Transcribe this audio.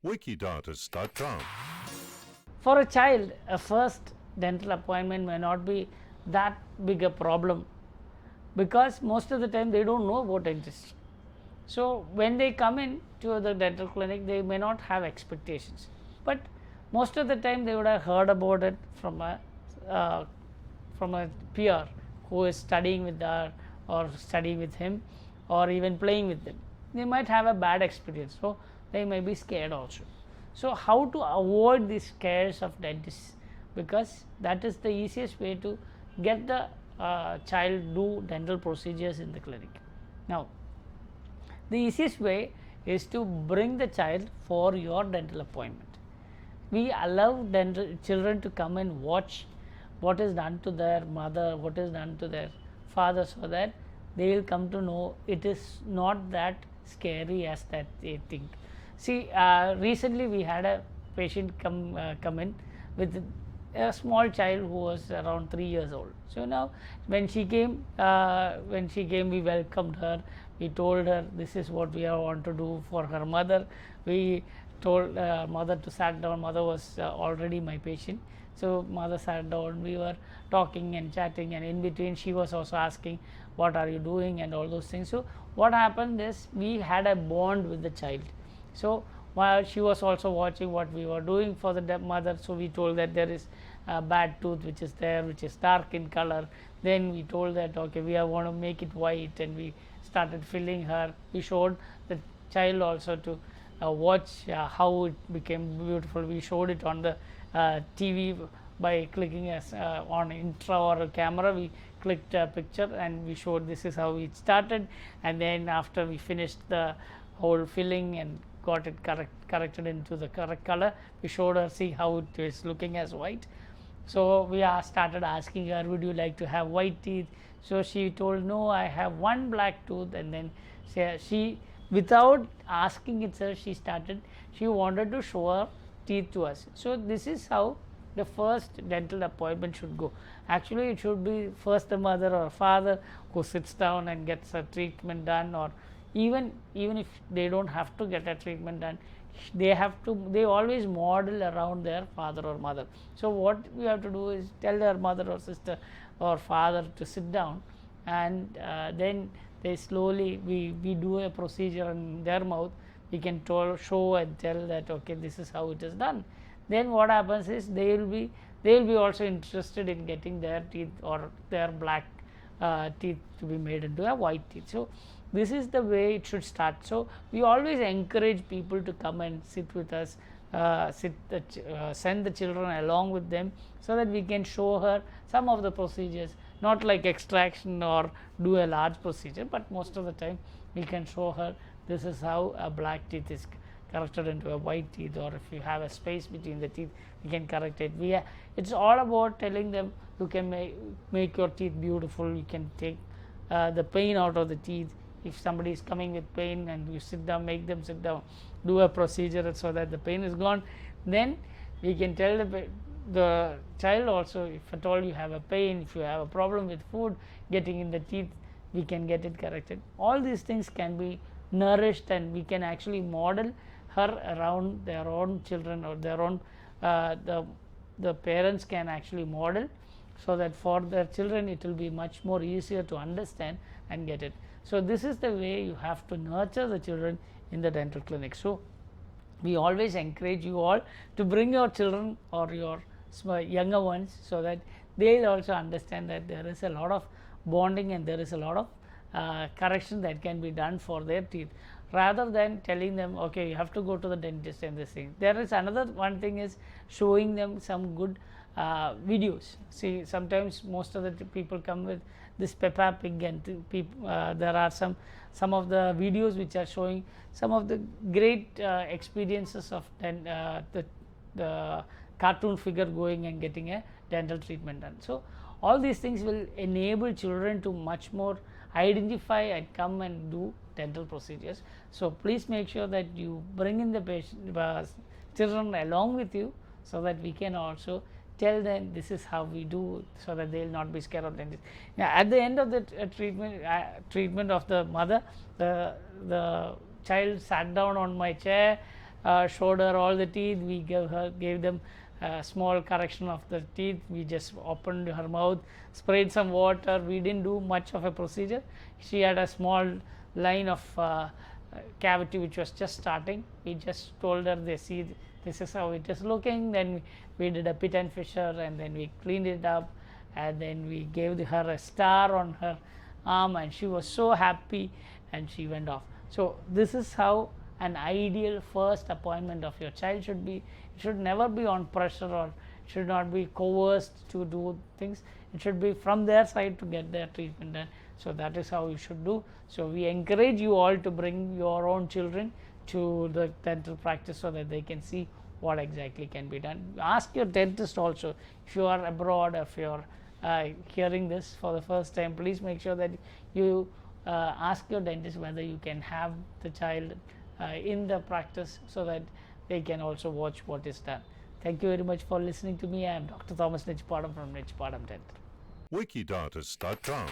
Wikidata.com. For a child, a first dental appointment may not be that big a problem because most of the time they don't know about dentistry. So when they come in to the dental clinic, they may not have expectations, but most of the time they would have heard about it from uh, a peer who is studying with her or studying with him or even playing with them. They might have a bad experience, so they may be scared also. So how to avoid these scares of dentists, because that is the easiest way to get the child do dental procedures in the clinic. Now the easiest way is to bring the child for your dental appointment. We allow children to come and watch what is done to their mother, what is done to their father, so that they will come to know it is not that scary as that they think. See, recently we had a patient come in with a small child who was around 3 years old. So now when she came, we welcomed her. We told her this is what we want to do for her mother. We told mother to sat down. Mother was already my patient. So mother sat down, we were talking and chatting, and in between she was also asking what are you doing and all those things. So what happened is we had a bond with the child. So while she was also watching what we were doing for the mother, so we told that there is a bad tooth which is there, which is dark in color. Then we told that okay, we want to make it white, and we started filling her. We showed the child also to watch how it became beautiful. We showed it on the TV by clicking as on intra or a camera. We clicked a picture and we showed this is how it started, and then after we finished the whole filling and got it corrected into the correct color, we showed her see how it is looking as white. So we started asking her, would you like to have white teeth? So she told, no, I have one black tooth. And then she without asking itself, she wanted to show her teeth to us. So this is how the first dental appointment should go. Actually it should be first the mother or father who sits down and gets a treatment done, or even if they don't have to get a treatment done, they always model around their father or mother. So what we have to do is tell their mother or sister or father to sit down, and then they slowly we do a procedure in their mouth. We can show and tell that okay, this is how it is done. Then what happens is they will be also interested in getting their teeth or their black teeth to be made into a white teeth. So this is the way it should start. So we always encourage people to come and sit with us, send the children along with them, so that we can show her some of the procedures, not like extraction or do a large procedure, but most of the time we can show her this is how a black teeth is corrected into a white teeth, or if you have a space between the teeth, we can correct it. It's all about telling them you can make your teeth beautiful. You can take the pain out of the teeth. If somebody is coming with pain and you sit down, make them sit down, do a procedure so that the pain is gone, then we can tell the child also, if at all you have a pain, if you have a problem with food getting in the teeth, we can get it corrected. All these things can be nourished, and we can actually model her around their own children, or their own the parents can actually model, so that for their children it will be much more easier to understand and get it. So this is the way you have to nurture the children in the dental clinic. So we always encourage you all to bring your children or your younger ones, so that they will also understand that there is a lot of bonding and there is a lot of correction that can be done for their teeth, rather than telling them okay, you have to go to the dentist and this thing. There is another one thing is showing them some good videos. See, sometimes most of the people come with this Peppa Pig, and there are some of the videos which are showing some of the great experiences of the cartoon figure going and getting a dental treatment done. So all these things will enable children to much more identify and come and do dental procedures. So please make sure that you bring in the children along with you, so that we can also tell them this is how we do, so that they will not be scared of dentist. Now, at the end of the treatment of the mother, the child sat down on my chair showed her all the teeth. We gave them a small correction of the teeth. We just opened her mouth, sprayed some water. We didn't do much of a procedure. She had a small line of cavity which was just starting. We just told her, they see this is how it is looking. Then we did a pit and fissure, and then we cleaned it up, and then we gave her a star on her arm, and she was so happy, and she went off. So this is how an ideal first appointment of your child should be. It should never be on pressure, or should not be coerced to do things. It should be from their side to get their treatment done. So that is how you should do. So we encourage you all to bring your own children to the dental practice so that they can see what exactly can be done. Ask your dentist also. If you are abroad, if you are hearing this for the first time, please make sure that you ask your dentist whether you can have the child in the practice, so that they can also watch what is done. Thank you very much for listening to me. I am Dr. Thomas Nechupadam from Nechupadam Dental. Wikidentist.com